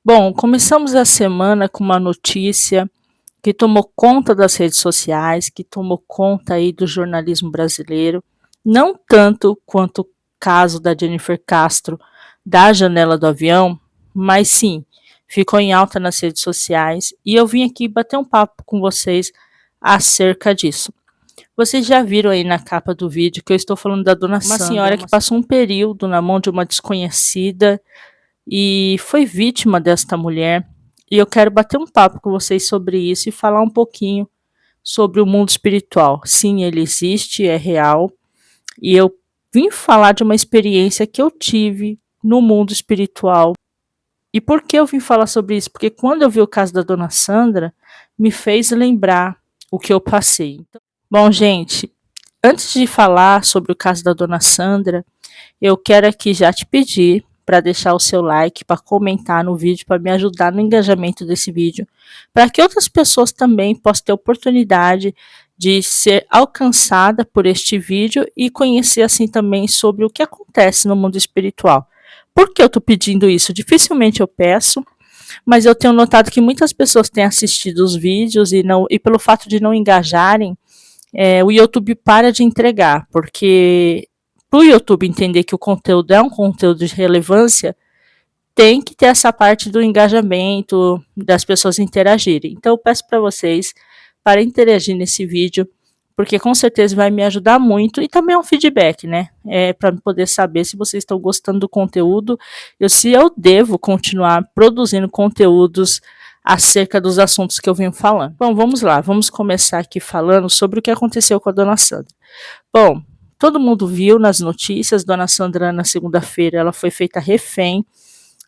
Bom, começamos a semana com uma notícia que tomou conta das redes sociais, que tomou conta aí do jornalismo brasileiro, não tanto quanto o caso da Jennifer Castro da janela do avião, mas sim, ficou em alta nas redes sociais e eu vim aqui bater um papo com vocês acerca disso. Vocês já viram aí na capa do vídeo que eu estou falando da dona Sandra, uma senhora que passou um período na mão de uma desconhecida e foi vítima desta mulher. E eu quero bater um papo com vocês sobre isso e falar um pouquinho sobre o mundo espiritual. Sim, ele existe, é real. E eu vim falar de uma experiência que eu tive no mundo espiritual. E por que eu vim falar sobre isso? Porque quando eu vi o caso da dona Sandra, me fez lembrar o que eu passei. Bom, gente, antes de falar sobre o caso da dona Sandra, eu quero aqui já te pedir para deixar o seu like, para comentar no vídeo, para me ajudar no engajamento desse vídeo, para que outras pessoas também possam ter oportunidade de ser alcançada por este vídeo e conhecer assim também sobre o que acontece no mundo espiritual. Por que eu estou pedindo isso? Dificilmente eu peço, mas eu tenho notado que muitas pessoas têm assistido os vídeos e pelo fato de não engajarem, o YouTube para de entregar, porque para o YouTube entender que o conteúdo é um conteúdo de relevância, tem que ter essa parte do engajamento, das pessoas interagirem. Então eu peço para vocês para interagir nesse vídeo, porque com certeza vai me ajudar muito e também é um feedback, né? Para poder saber se vocês estão gostando do conteúdo, se eu devo continuar produzindo conteúdos acerca dos assuntos que eu venho falando. Bom, vamos lá, vamos começar aqui falando sobre o que aconteceu com a dona Sandra. Bom, todo mundo viu nas notícias, dona Sandra na segunda-feira ela foi feita refém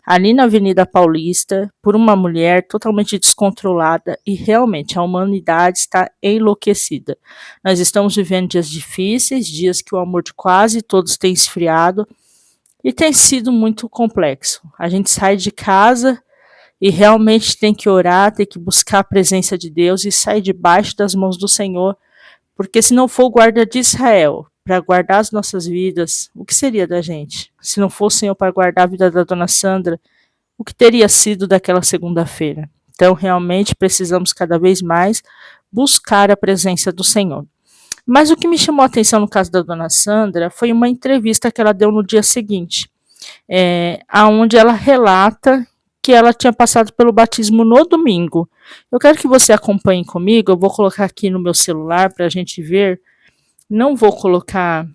ali na Avenida Paulista por uma mulher totalmente descontrolada e realmente a humanidade está enlouquecida. Nós estamos vivendo dias difíceis, dias que o amor de quase todos tem esfriado e tem sido muito complexo. A gente sai de casa e realmente tem que orar, tem que buscar a presença de Deus e sair debaixo das mãos do Senhor, porque se não for o guarda de Israel para guardar as nossas vidas, o que seria da gente? Se não fosse o Senhor para guardar a vida da dona Sandra, o que teria sido daquela segunda-feira? Então, realmente precisamos cada vez mais buscar a presença do Senhor. Mas o que me chamou a atenção no caso da dona Sandra foi uma entrevista que ela deu no dia seguinte, onde ela relata que ela tinha passado pelo batismo no domingo. Eu quero que você acompanhe comigo, eu vou colocar aqui no meu celular para a gente ver. Não vou colocar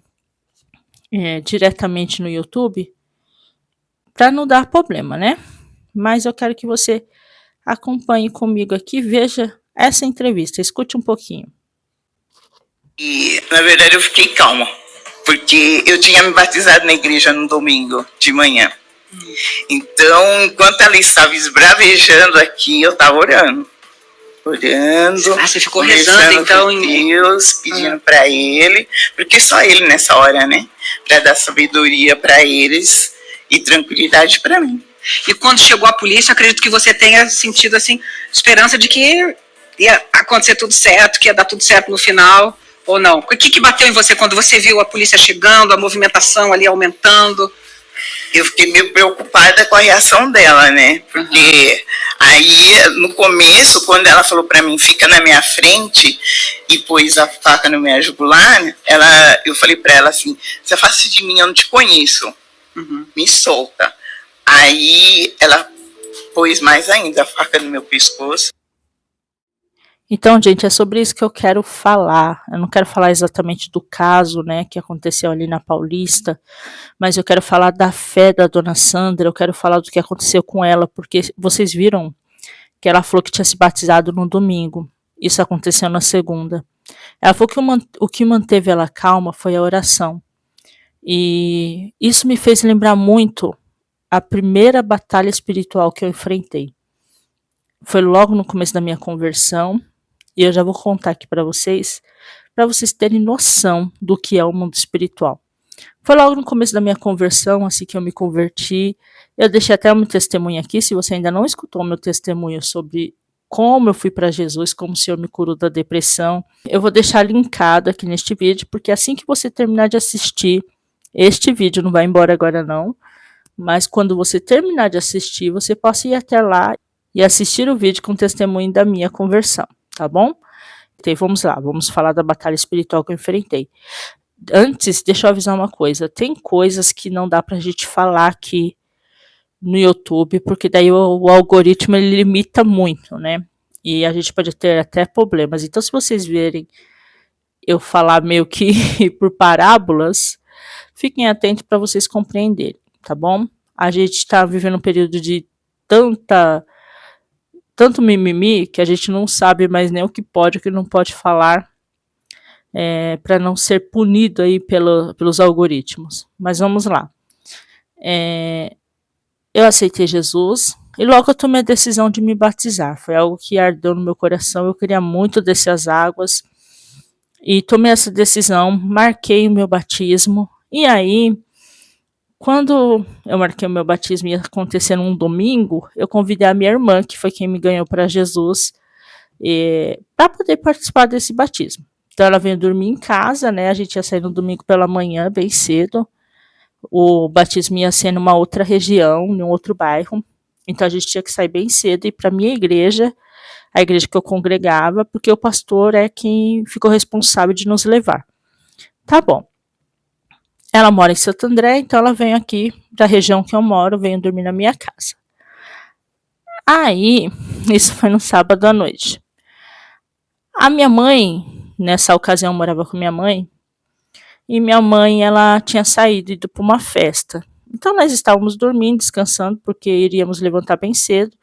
diretamente no YouTube, para não dar problema, né? Mas eu quero que você acompanhe comigo aqui, veja essa entrevista, escute um pouquinho. E, na verdade, eu fiquei calma, porque eu tinha me batizado na igreja no domingo de manhã. Então, enquanto ela estava esbravejando aqui, eu estava orando. Ah, você ficou rezando, então, em Deus, pedindo para ele, porque só ele nessa hora, né? Para dar sabedoria para eles e tranquilidade para mim. E quando chegou a polícia, acredito que você tenha sentido, assim, esperança de que ia acontecer tudo certo, que ia dar tudo certo no final, ou não? O que bateu em você quando você viu a polícia chegando, a movimentação ali aumentando? Eu fiquei meio preocupada com a reação dela, né? Porque aí, no começo, quando ela falou para mim, fica na minha frente, e pôs a faca no meu jugular, eu falei para ela assim, se afasta de mim, eu não te conheço, me solta. Aí ela pôs mais ainda a faca no meu pescoço. Então, gente, é sobre isso que eu quero falar. Eu não quero falar exatamente do caso, né, que aconteceu ali na Paulista, mas eu quero falar da fé da dona Sandra, eu quero falar do que aconteceu com ela, porque vocês viram que ela falou que tinha se batizado no domingo. Isso aconteceu na segunda. Ela falou que o que manteve ela calma foi a oração. E isso me fez lembrar muito a primeira batalha espiritual que eu enfrentei. Foi logo no começo da minha conversão. E eu já vou contar aqui para vocês terem noção do que é o mundo espiritual. Foi logo no começo da minha conversão, assim que eu me converti. Eu deixei até o meu testemunho aqui, se você ainda não escutou o meu testemunho sobre como eu fui para Jesus, como o Senhor me curou da depressão, eu vou deixar linkado aqui neste vídeo, porque assim que você terminar de assistir este vídeo, não vai embora agora não, mas quando você terminar de assistir, você possa ir até lá e assistir o vídeo com testemunho da minha conversão, tá bom? Então, vamos lá, vamos falar da batalha espiritual que eu enfrentei. Antes, deixa eu avisar uma coisa, tem coisas que não dá pra gente falar aqui no YouTube, porque daí o algoritmo ele limita muito, né? E a gente pode ter até problemas. Então, se vocês verem eu falar meio que por parábolas, fiquem atentos para vocês compreenderem, tá bom? A gente está vivendo um período de tanto mimimi que a gente não sabe mais nem o que pode e o que não pode falar, para não ser punido aí pelos algoritmos. Mas vamos lá. Eu aceitei Jesus e logo eu tomei a decisão de me batizar. Foi algo que ardeu no meu coração. Eu queria muito descer as águas e tomei essa decisão, marquei o meu batismo. E aí, quando eu marquei o meu batismo, ia acontecer num domingo, eu convidei a minha irmã, que foi quem me ganhou para Jesus, para poder participar desse batismo. Então ela veio dormir em casa, né? A gente ia sair no domingo pela manhã, bem cedo. O batismo ia ser numa outra região, num outro bairro. Então a gente tinha que sair bem cedo e ir para minha igreja, a igreja que eu congregava, porque o pastor é quem ficou responsável de nos levar. Tá bom. Ela mora em Santo André, então ela vem aqui da região que eu moro, veio dormir na minha casa. Aí, isso foi no sábado à noite. A minha mãe, nessa ocasião eu morava com minha mãe, e minha mãe, ela tinha saído e ido para uma festa. Então nós estávamos dormindo, descansando, porque iríamos levantar bem cedo.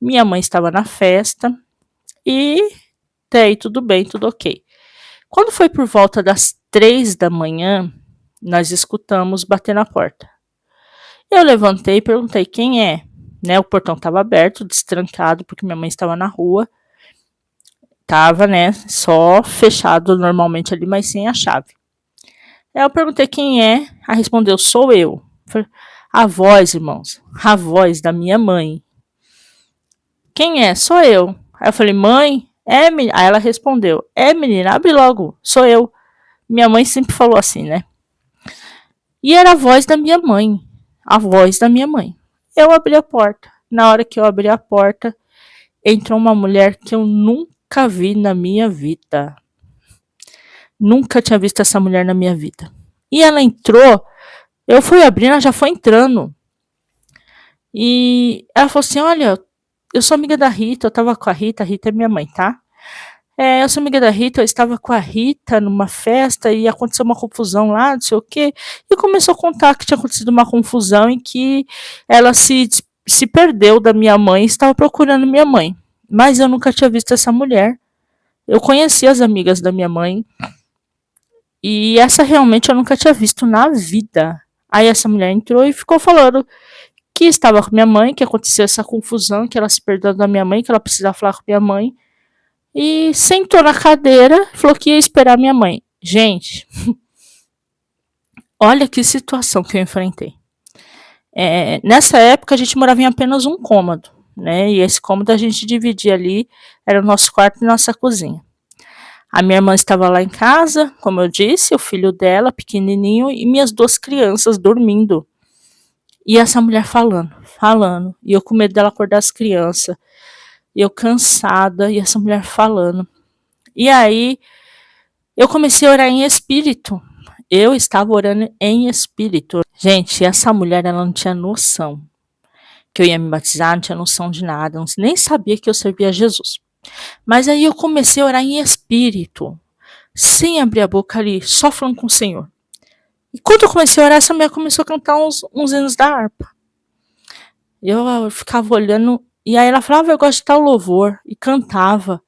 Minha mãe estava na festa e daí tudo bem, tudo ok. Quando foi por volta das 3 da manhã, nós escutamos bater na porta. Eu levantei e perguntei quem é. Né, o portão estava aberto, destrancado, porque minha mãe estava na rua. Estava, né, só fechado normalmente ali, mas sem a chave. Aí eu perguntei quem é, ela respondeu, sou eu. A voz, irmãos, a voz da minha mãe. Quem é? Sou eu. Aí eu falei, mãe, é menina? Aí ela respondeu, é menina, abre logo, sou eu. Minha mãe sempre falou assim, né? E era a voz da minha mãe, a voz da minha mãe. Eu abri a porta. Na hora que eu abri a porta, entrou uma mulher que eu nunca vi na minha vida. Nunca tinha visto essa mulher na minha vida. E ela entrou, eu fui abrindo, ela já foi entrando. E ela falou assim, olha, eu sou amiga da Rita, eu tava com a Rita é minha mãe, tá? Eu sou amiga da Rita, eu estava com a Rita numa festa e aconteceu uma confusão lá, não sei o quê. E começou a contar que tinha acontecido uma confusão em que ela se perdeu da minha mãe e estava procurando minha mãe. Mas eu nunca tinha visto essa mulher. Eu conhecia as amigas da minha mãe. E essa realmente eu nunca tinha visto na vida. Aí essa mulher entrou e ficou falando que estava com minha mãe, que aconteceu essa confusão, que ela se perdeu da minha mãe, que ela precisava falar com minha mãe. E sentou na cadeira, falou que ia esperar minha mãe. Gente, olha que situação que eu enfrentei. Nessa época a gente morava em apenas um cômodo, né? E esse cômodo a gente dividia ali, era o nosso quarto e nossa cozinha. A minha irmã estava lá em casa, como eu disse, o filho dela, pequenininho, e minhas 2 crianças dormindo. E essa mulher falando, e eu com medo dela acordar as crianças. E eu cansada, e essa mulher falando. E aí, eu comecei a orar em espírito. Eu estava orando em espírito. Gente, essa mulher, ela não tinha noção que eu ia me batizar, não tinha noção de nada, nem sabia que eu servia a Jesus. Mas aí eu comecei a orar em espírito, sem abrir a boca ali, só falando com o Senhor. E quando eu comecei a orar, essa mulher começou a cantar uns hinos da harpa. Eu ficava olhando, e aí ela falava, eu gosto de tal louvor, e cantava.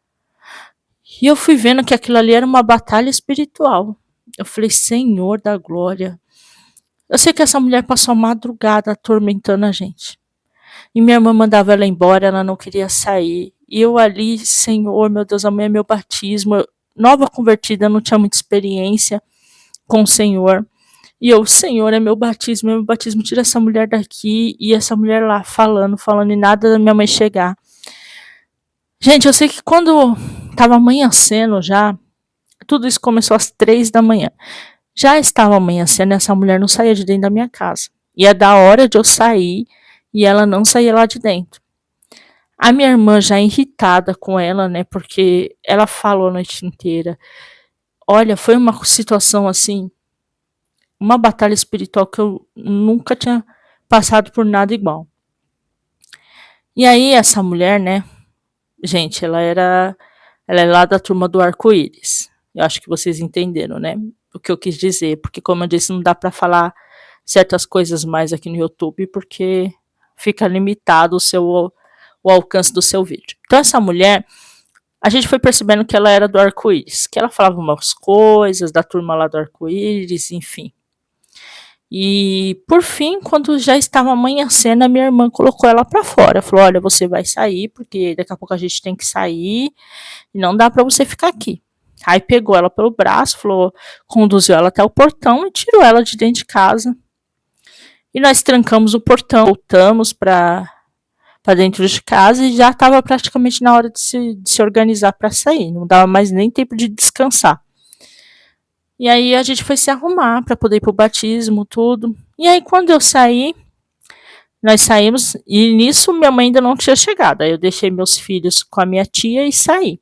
E eu fui vendo que aquilo ali era uma batalha espiritual. Eu falei, Senhor da glória. Eu sei que essa mulher passou a madrugada atormentando a gente. E minha irmã mandava ela embora, ela não queria sair. E eu ali, Senhor, meu Deus, amanhã é meu batismo. Nova convertida, não tinha muita experiência com o Senhor. E eu, Senhor, é meu batismo, tira essa mulher daqui. E essa mulher lá falando, e nada da minha mãe chegar. Gente, eu sei que quando estava amanhecendo já, tudo isso começou às 3 da manhã. Já estava amanhecendo e essa mulher não saía de dentro da minha casa. Ia dar hora de eu sair e ela não saía lá de dentro. A minha irmã já irritada com ela, né, porque ela falou a noite inteira. Olha, foi uma situação assim, uma batalha espiritual que eu nunca tinha passado por nada igual. E aí essa mulher, né, gente, ela é lá da turma do arco-íris. Eu acho que vocês entenderam, né, o que eu quis dizer, porque como eu disse, não dá para falar certas coisas mais aqui no YouTube, porque fica limitado o alcance do seu vídeo. Então essa mulher, a gente foi percebendo que ela era do arco-íris, que ela falava umas coisas da turma lá do arco-íris, enfim. E por fim, quando já estava amanhecendo, a minha irmã colocou ela para fora. Falou: olha, você vai sair, porque daqui a pouco a gente tem que sair e não dá para você ficar aqui. Aí pegou ela pelo braço, falou, conduziu ela até o portão e tirou ela de dentro de casa. E nós trancamos o portão, voltamos para dentro de casa e já estava praticamente na hora de se organizar para sair. Não dava mais nem tempo de descansar. E aí a gente foi se arrumar para poder ir pro batismo, tudo. E aí quando eu saí, nós saímos e nisso minha mãe ainda não tinha chegado. Aí eu deixei meus filhos com a minha tia e saí.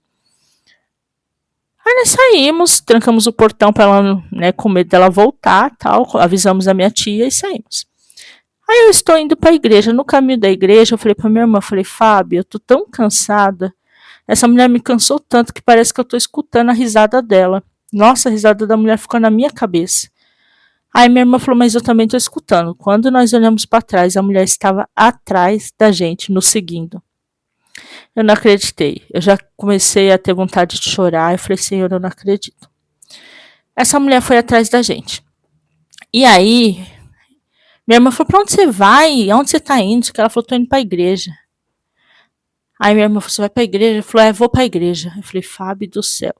Aí nós saímos, trancamos o portão para ela, né, com medo dela voltar, tal, avisamos a minha tia e saímos. Aí eu estou indo para a igreja, no caminho da igreja eu falei para minha irmã, falei, Fábio, eu tô tão cansada. Essa mulher me cansou tanto que parece que eu tô escutando a risada dela. Nossa, a risada da mulher ficou na minha cabeça. Aí minha irmã falou, mas eu também tô escutando. Quando nós olhamos para trás, a mulher estava atrás da gente, nos seguindo. Eu não acreditei. Eu já comecei a ter vontade de chorar. Eu falei, Senhor, eu não acredito. Essa mulher foi atrás da gente. E aí, minha irmã falou, pra onde você vai? Aonde você tá indo? Ela falou, tô indo pra igreja. Aí minha irmã falou, você vai pra igreja? Eu falei, vou pra igreja. Eu falei, Fábio do céu.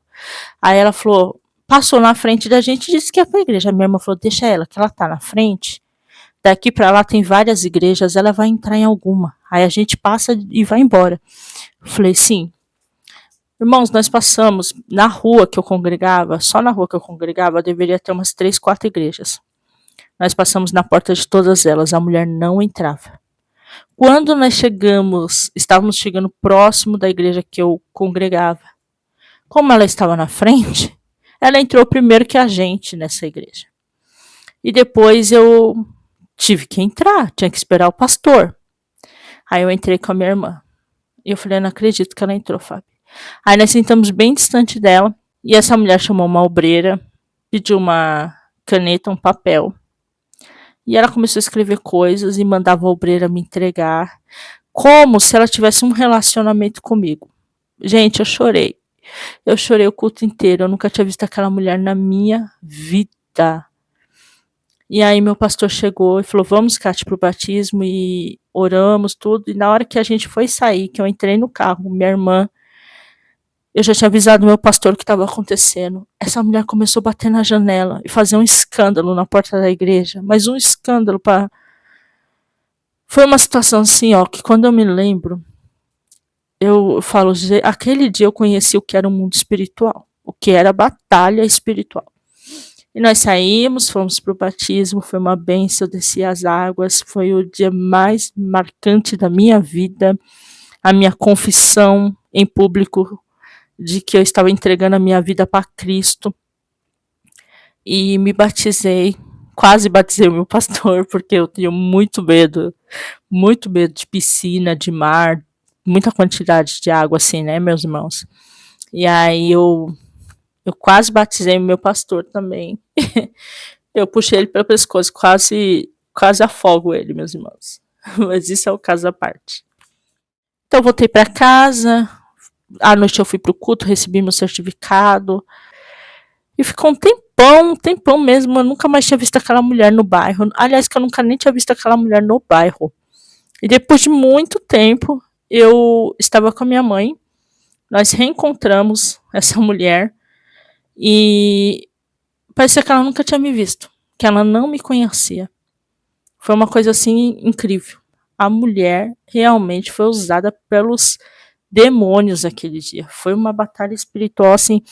Aí ela falou, passou na frente da gente e disse que ia pra igreja. A minha irmã falou, deixa ela, que ela tá na frente. Daqui pra lá tem várias igrejas, ela vai entrar em alguma. Aí a gente passa e vai embora. Eu falei, sim. Irmãos, nós passamos na rua que eu congregava, só na rua que eu congregava, deveria ter umas 3, 4 igrejas. Nós passamos na porta de todas elas, a mulher não entrava. Quando nós estávamos chegando próximo da igreja que eu congregava. Como ela estava na frente, ela entrou primeiro que a gente nessa igreja. E depois eu tive que entrar, tinha que esperar o pastor. Aí eu entrei com a minha irmã. E eu falei, eu não acredito que ela entrou, Fábio. Aí nós sentamos bem distante dela. E essa mulher chamou uma obreira, pediu uma caneta, um papel. E ela começou a escrever coisas e mandava a obreira me entregar. Como se ela tivesse um relacionamento comigo. Gente, eu chorei. Eu chorei o culto inteiro. Eu nunca tinha visto aquela mulher na minha vida. E aí meu pastor chegou e falou, vamos, Cátia, pro batismo. E oramos, tudo. E na hora que a gente foi sair, que eu entrei no carro, minha irmã, eu já tinha avisado o meu pastor o que estava acontecendo. Essa mulher começou a bater na janela e fazer um escândalo na porta da igreja. Mas um escândalo para... Foi uma situação assim, ó, que quando eu me lembro, eu falo, aquele dia eu conheci o que era o mundo espiritual. O que era batalha espiritual. E nós saímos, fomos para o batismo, foi uma bênção, eu desci as águas, foi o dia mais marcante da minha vida. A minha confissão em público de que eu estava entregando a minha vida para Cristo. E me batizei, quase batizei o meu pastor, porque eu tinha muito medo de piscina, de mar, muita quantidade de água assim, né, meus irmãos. E aí eu quase batizei o meu pastor também. Eu puxei ele pelo pescoço, quase afogo ele, meus irmãos. Mas isso é o caso à parte. Então eu voltei para casa, à noite eu fui pro culto, recebi meu certificado. E ficou um tempão mesmo, eu nunca mais tinha visto aquela mulher no bairro. Aliás, que eu nunca nem tinha visto aquela mulher no bairro. E depois de muito tempo, eu estava com a minha mãe, nós reencontramos essa mulher e parecia que ela nunca tinha me visto, que ela não me conhecia. Foi uma coisa assim incrível. A mulher realmente foi usada pelos demônios aquele dia. Foi uma batalha espiritual assim,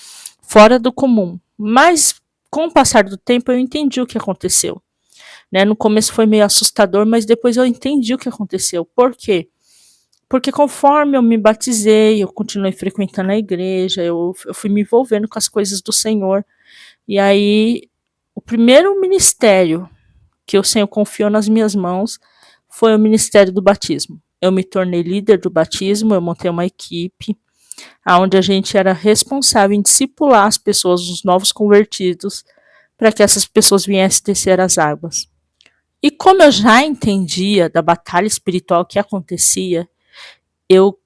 fora do comum. Mas com o passar do tempo eu entendi o que aconteceu. né? No começo foi meio assustador, mas depois eu entendi o que aconteceu. Por quê? Porque conforme eu me batizei, eu continuei frequentando a igreja, eu fui me envolvendo com as coisas do Senhor. E aí, o primeiro ministério que o Senhor confiou nas minhas mãos foi o ministério do batismo. Eu me tornei líder do batismo, eu montei uma equipe, onde a gente era responsável em discipular as pessoas, os novos convertidos, para que essas pessoas viessem descer as águas. E como eu já entendia da batalha espiritual que acontecia, eu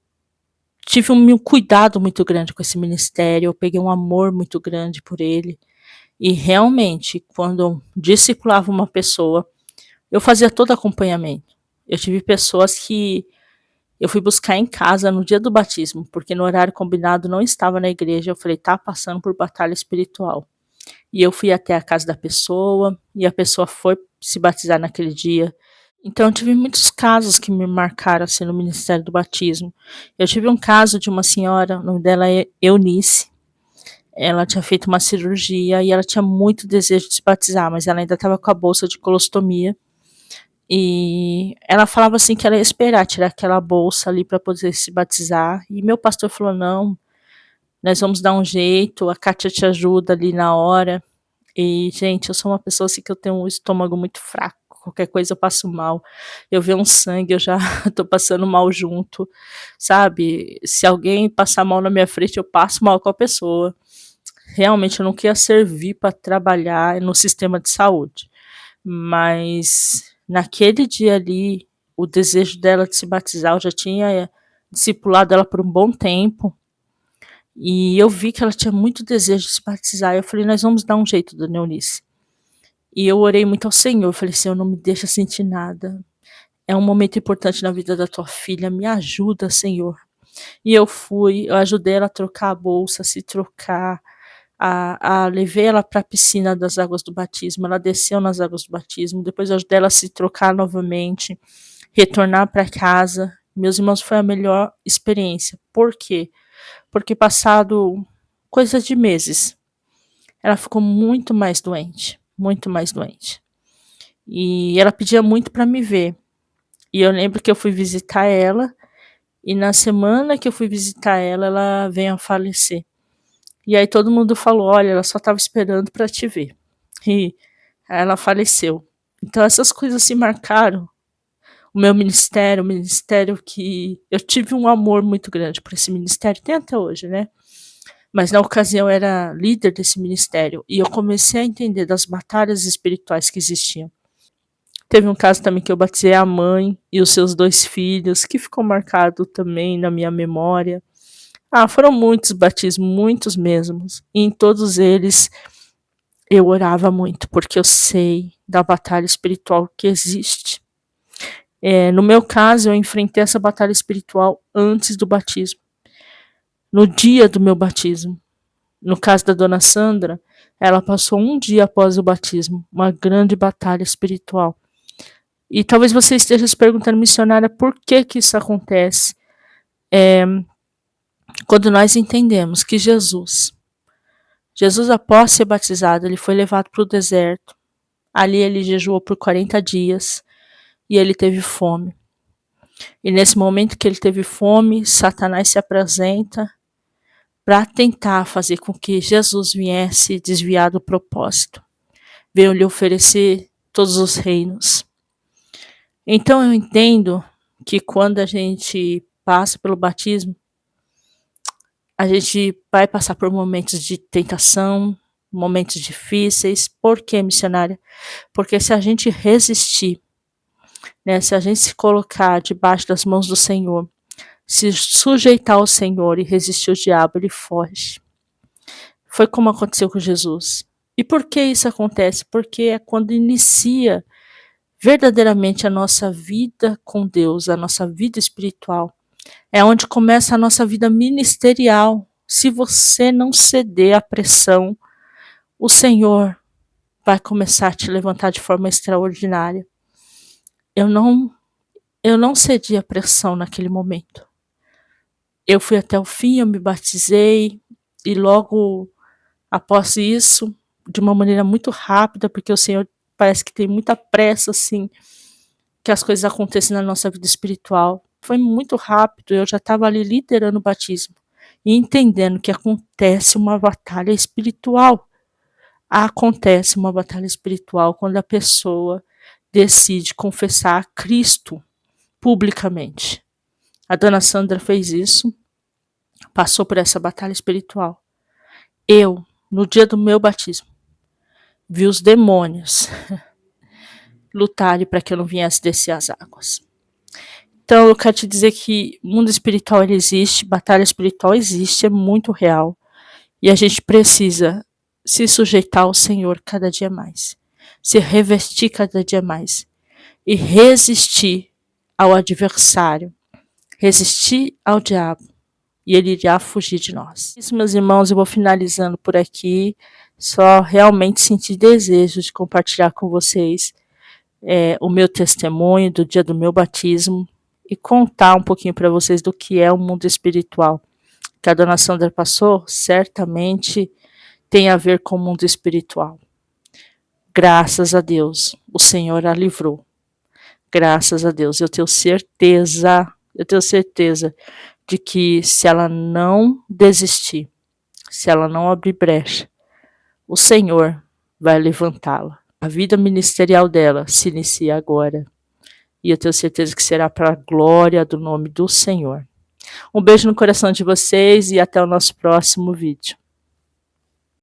tive um cuidado muito grande com esse ministério, eu peguei um amor muito grande por ele. E realmente, quando eu discipulava uma pessoa, eu fazia todo acompanhamento. Eu tive pessoas que eu fui buscar em casa no dia do batismo, porque no horário combinado não estava na igreja. Eu falei, tá passando por batalha espiritual. E eu fui até a casa da pessoa, e a pessoa foi se batizar naquele dia. Então, eu tive muitos casos que me marcaram assim no ministério do batismo. Eu tive um caso de uma senhora, o nome dela é Eunice. Ela tinha feito uma cirurgia e ela tinha muito desejo de se batizar, mas ela ainda estava com a bolsa de colostomia. E ela falava assim que ela ia esperar tirar aquela bolsa ali para poder se batizar. E meu pastor falou: não, nós vamos dar um jeito, a Kátia te ajuda ali na hora. E, gente, eu sou uma pessoa assim que eu tenho um estômago muito fraco. Qualquer coisa eu passo mal. Eu vejo um sangue, eu já tô passando mal junto, sabe? Se alguém passar mal na minha frente, eu passo mal com a pessoa. Realmente eu não queria servir para trabalhar no sistema de saúde. Mas naquele dia ali, o desejo dela de se batizar, eu já tinha discipulado ela por um bom tempo. E eu vi que ela tinha muito desejo de se batizar. Eu falei, nós vamos dar um jeito, dona Eunice. E eu orei muito ao Senhor. Eu falei, Senhor, não me deixa sentir nada. É um momento importante na vida da tua filha. Me ajuda, Senhor. E eu ajudei ela a trocar a bolsa, se trocar. Levei ela para a piscina das águas do batismo. Ela desceu nas águas do batismo. Depois eu ajudei ela a se trocar novamente. Retornar para casa. Meus irmãos, foi a melhor experiência. Por quê? Porque passado coisa de meses, ela ficou muito mais doente, muito mais doente. E ela pedia muito para me ver. E eu lembro que eu fui visitar ela, e na semana que eu fui visitar ela, ela veio a falecer. E aí todo mundo falou, olha, ela só estava esperando para te ver. E ela faleceu. Então essas coisas se marcaram. O meu ministério, o ministério que eu tive um amor muito grande por esse ministério, tem até hoje, né? Mas na ocasião eu era líder desse ministério e eu comecei a entender das batalhas espirituais que existiam. Teve um caso também que eu batizei a mãe e os seus 2 filhos, que ficou marcado também na minha memória. Foram muitos batismos, muitos mesmos. E em todos eles eu orava muito, porque eu sei da batalha espiritual que existe. No meu caso, eu enfrentei essa batalha espiritual antes do batismo. No dia do meu batismo. No caso da dona Sandra, ela passou um dia após o batismo, uma grande batalha espiritual. E talvez você esteja se perguntando, missionária, por que isso acontece? Quando nós entendemos que Jesus, após ser batizado, ele foi levado para o deserto. Ali ele jejuou por 40 dias e ele teve fome. E nesse momento que ele teve fome, Satanás se apresenta para tentar fazer com que Jesus viesse desviar do propósito. Veio lhe oferecer todos os reinos. Então eu entendo que quando a gente passa pelo batismo, a gente vai passar por momentos de tentação, momentos difíceis. Por quê, missionária? Porque se a gente resistir, né, se a gente se colocar debaixo das mãos do Senhor, se sujeitar ao Senhor e resistir ao diabo, ele foge. Foi como aconteceu com Jesus. E por que isso acontece? Porque é quando inicia verdadeiramente a nossa vida com Deus, a nossa vida espiritual. É onde começa a nossa vida ministerial. Se você não ceder à pressão, o Senhor vai começar a te levantar de forma extraordinária. Eu não cedi à pressão naquele momento. Eu fui até o fim, eu me batizei e logo após isso, de uma maneira muito rápida, porque o Senhor parece que tem muita pressa, assim, que as coisas acontecem na nossa vida espiritual. Foi muito rápido, eu já estava ali liderando o batismo e entendendo que acontece uma batalha espiritual. Acontece uma batalha espiritual quando a pessoa decide confessar a Cristo publicamente. A dona Sandra fez isso, passou por essa batalha espiritual. Eu, no dia do meu batismo, vi os demônios lutarem para que eu não viesse descer as águas. Então eu quero te dizer que o mundo espiritual ele existe, batalha espiritual existe, é muito real. E a gente precisa se sujeitar ao Senhor cada dia mais, se revestir cada dia mais e resistir ao adversário, resistir ao diabo, e ele irá fugir de nós. Isso, meus irmãos, eu vou finalizando por aqui. Só realmente senti desejo de compartilhar com vocês o meu testemunho do dia do meu batismo e contar um pouquinho para vocês do que é o mundo espiritual. Que a dona Sandra passou, certamente tem a ver com o mundo espiritual. Graças a Deus, o Senhor a livrou. Graças a Deus, eu tenho certeza de que se ela não desistir, se ela não abrir brecha, o Senhor vai levantá-la. A vida ministerial dela se inicia agora. E eu tenho certeza que será para a glória do nome do Senhor. Um beijo no coração de vocês e até o nosso próximo vídeo.